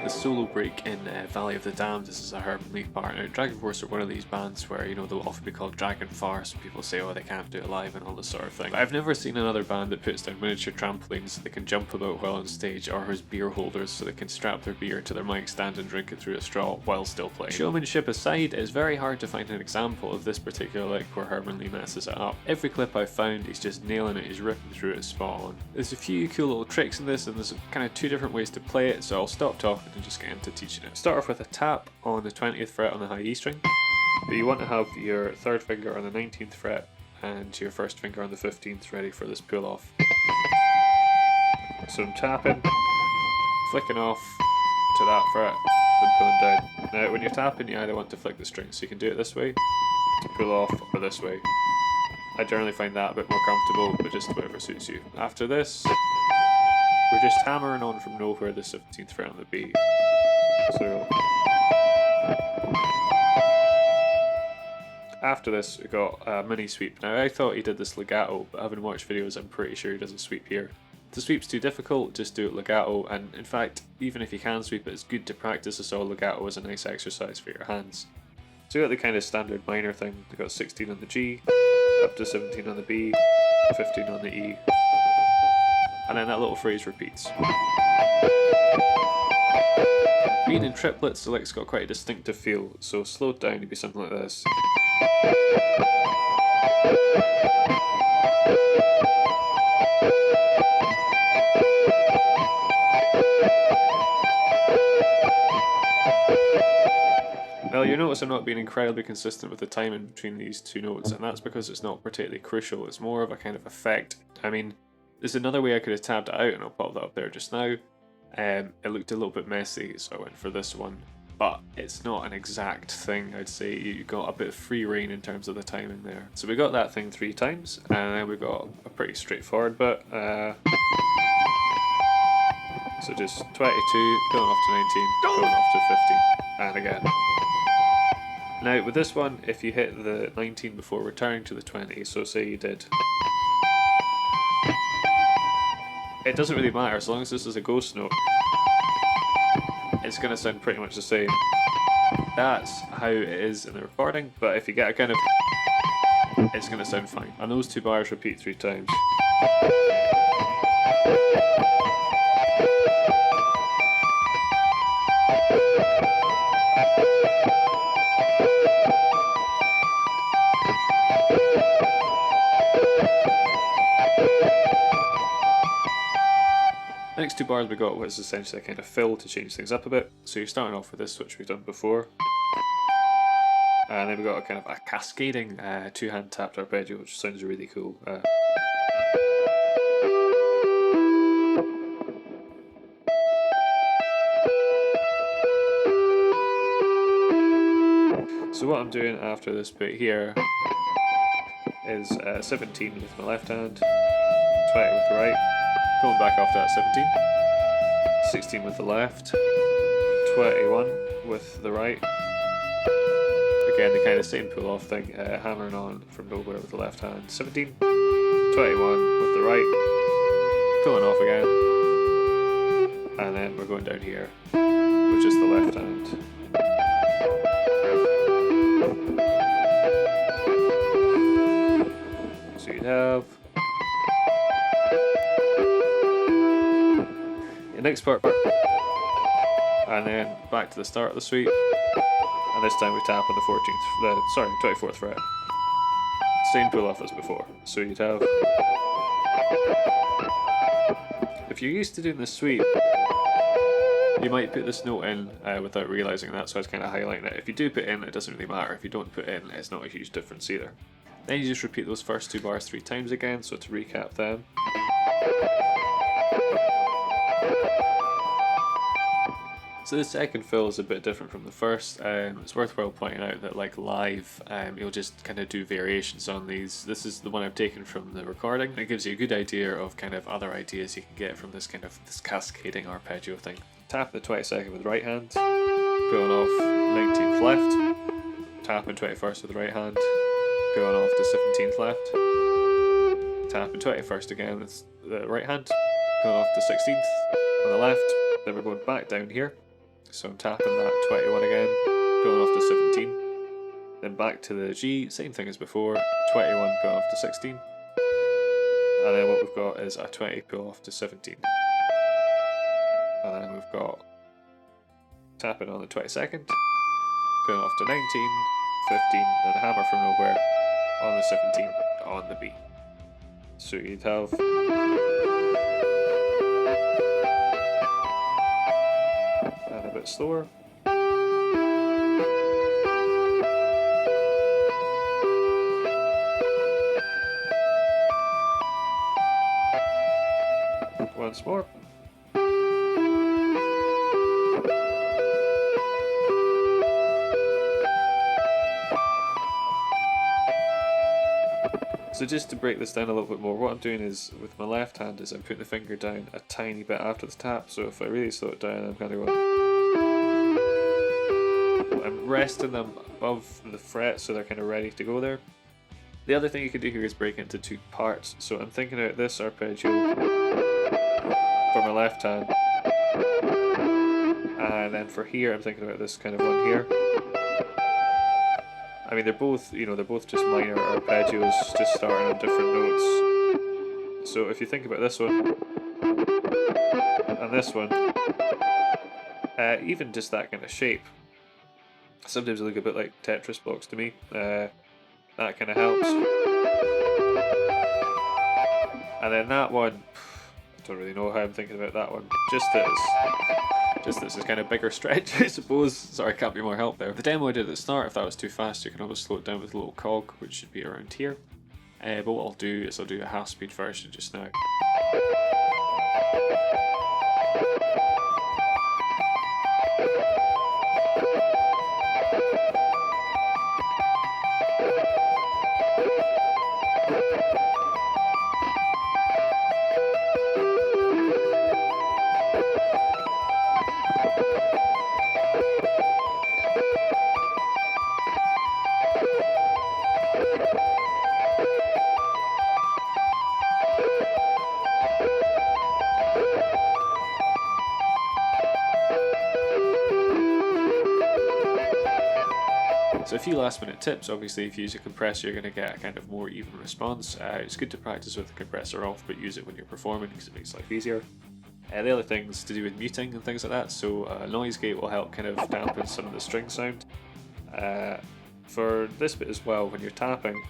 the solo break in Valley of the Damned. This is a Herman Li part. Now, Dragonforce are one of these bands where, they'll often be called Dragonforce, and people say, oh, they can't do it live and all this sort of thing. But I've never seen another band that puts down miniature trampolines so they can jump about while on stage, or has beer holders so they can strap their beer to their mic stand and drink it through a straw while still playing. Showmanship aside, it's very hard to find an example of this particular lick where Herman Li messes it up. Every clip I've found, he's just nailing it, he's ripping through it spot on. There's a few cool little tricks in this, and there's kind of two different ways to play it, so I'll stop talking and just get into teaching it. Start off with a tap on the 20th fret on the high E string, but you want to have your third finger on the 19th fret and your first finger on the 15th ready for this pull off. So I'm tapping, flicking off to that fret, then pulling down. Now when you're tapping, you either want to flick the string, so you can do it this way to pull off, or this way. I generally find that a bit more comfortable, but just whatever suits you. After this, we're just hammering on from nowhere the 17th fret on the B. So after this, we got a mini sweep. Now I thought he did this legato, but having watched videos, I'm pretty sure he does a sweep here. If the sweep's too difficult, just do it legato, and in fact, even if you can sweep it, it's good to practice this all legato as a nice exercise for your hands. So you got the kind of standard minor thing. We got 16 on the G, up to 17 on the B, 15 on the E, and then that little phrase repeats. Being in triplets, the lick's got quite a distinctive feel, so slowed down to be something like this. Well, you notice I'm not being incredibly consistent with the timing between these two notes, and that's because it's not particularly crucial, it's more of a kind of effect. I mean, there's another way I could have tabbed it out, and I'll pop that up there just now. It looked a little bit messy, so I went for this one. But it's not an exact thing, I'd say. You got a bit of free reign in terms of the timing there. So we got that thing 3 times, and then we got a pretty straightforward bit. So just 22, pulling off to 19, pulling off to 15, and again. Now with this one, if you hit the 19 before returning to the 20, so say you did, it doesn't really matter, as long as this is a ghost note, it's going to sound pretty much the same. That's how it is in the recording, but if you get a kind of, it's going to sound fine. And those 2 bars repeat 3 times. The next 2 bars we got was essentially a kind of fill to change things up a bit. So you're starting off with this, which we've done before. And then we got a kind of a cascading 2-hand tapped arpeggio, which sounds really cool. So what I'm doing after this bit here is 17 with my left hand, 20 with the right, pulling back after that 17, 16 with the left, 21 with the right, again the kind of same pull off thing, hammering on from nowhere with the left hand, 17, 21 with the right, pulling off again, and then we're going down here with just the left hand. So you'd have the next part, and then back to the start of the sweep, and this time we tap on the 24th fret. Same pull off as before. So you'd have, if you're used to doing the sweep, you might put this note in without realising that, so I was kind of highlighting it. If you do put it in, it doesn't really matter. If you don't put it in, it's not a huge difference either. Then you just repeat those first 2 bars 3 times again, so to recap them. So the second fill is a bit different from the first. It's worthwhile pointing out that like live, you'll just kind of do variations on these. This is the one I've taken from the recording. It gives you a good idea of kind of other ideas you can get from this kind of this cascading arpeggio thing. Tap the 22nd with the right hand, pulling off 19th left, tapping 21st with the right hand, pulling off to 17th left, tapping 21st again with the right hand, pulling off to 16th on the left. Then we're going back down here. So I'm tapping that 21 again, pulling off to 17. Then back to the G, same thing as before, 21 pulling off to 16. And then what we've got is a 20 pull off to 17. And then we've got tapping on the 22nd, pulling off to 19, 15, and a hammer from nowhere on the 17 on the B. So you'd have and a bit slower. Once more. So just to break this down a little bit more, what I'm doing is with my left hand is I'm putting the finger down a tiny bit after the tap. So if I really slow it down, I'm kind of going. I'm resting them above the fret so they're kind of ready to go there. The other thing you can do here is break it into two parts. So I'm thinking out this arpeggio for my left hand, and then for here I'm thinking about this kind of one here. I mean, they're both, you know, they're both just minor arpeggios, just starting on different notes. So if you think about this one and this one, even just that kind of shape, sometimes they look a bit like Tetris blocks to me. That kind of helps. And then that one, I don't really know how I'm thinking about that one. Just this is kind of bigger stretch, I suppose. Sorry, can't be more help there. The demo I did at the start, if that was too fast, you can always slow it down with a little cog, which should be around here. But what I'll do is I'll do a half-speed version just now. So a few last minute tips. Obviously, if you use a compressor, you're going to get a kind of more even response. It's good to practice with the compressor off, but use it when you're performing because it makes life easier. The other things to do with muting and things like that. So noise gate will help kind of dampen some of the string sound. For this bit as well, when you're tapping,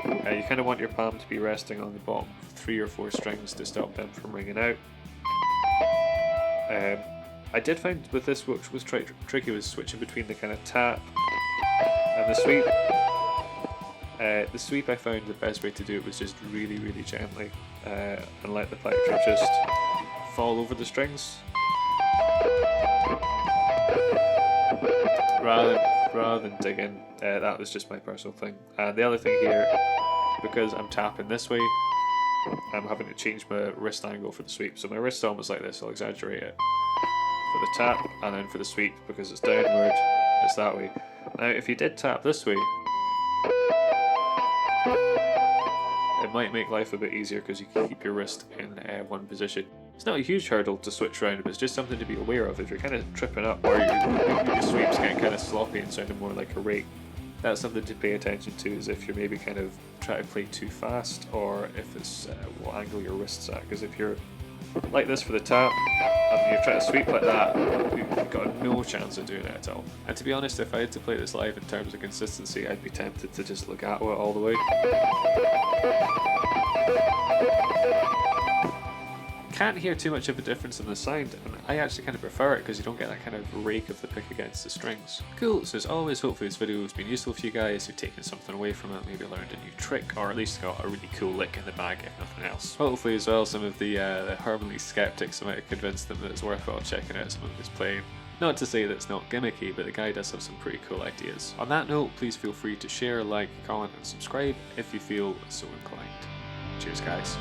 you kind of want your palm to be resting on the bottom 3 or 4 strings to stop them from ringing out. I did find with this, which was tricky, was switching between the kind of tap and the sweep. The sweep, I found the best way to do it was just really, really gently and let the plectrum just fall over the strings. Rather than dig in. That was just my personal thing. And the other thing here, because I'm tapping this way, I'm having to change my wrist angle for the sweep. So my wrist's almost like this, I'll exaggerate it. For the tap, and then for the sweep, because it's downward, it's that way. Now if you did tap this way, it might make life a bit easier because you can keep your wrist in one position. It's not a huge hurdle to switch around, but it's just something to be aware of. If you're kind of tripping up or your sweep's getting kind of sloppy and sounding more like a rake, that's something to pay attention to, is if you're maybe kind of trying to play too fast, or if it's what angle your wrist's at. Because if you're like this for the tap, and you're trying to sweep like that, you've got no chance of doing it at all. And to be honest, if I had to play this live in terms of consistency, I'd be tempted to just legato it all the way. Can't hear too much of a difference in the sound, and I actually kind of prefer it because you don't get that kind of rake of the pick against the strings. Cool, so as always, hopefully this video has been useful for you guys who've taken something away from it, maybe learned a new trick, or at least got a really cool lick in the bag if nothing else. Hopefully as well, some of the Herman Li skeptics, I might have convinced them that it's worthwhile checking out some of his playing. Not to say that it's not gimmicky, but the guy does have some pretty cool ideas. On that note, please feel free to share, like, comment and subscribe if you feel so inclined. Cheers guys.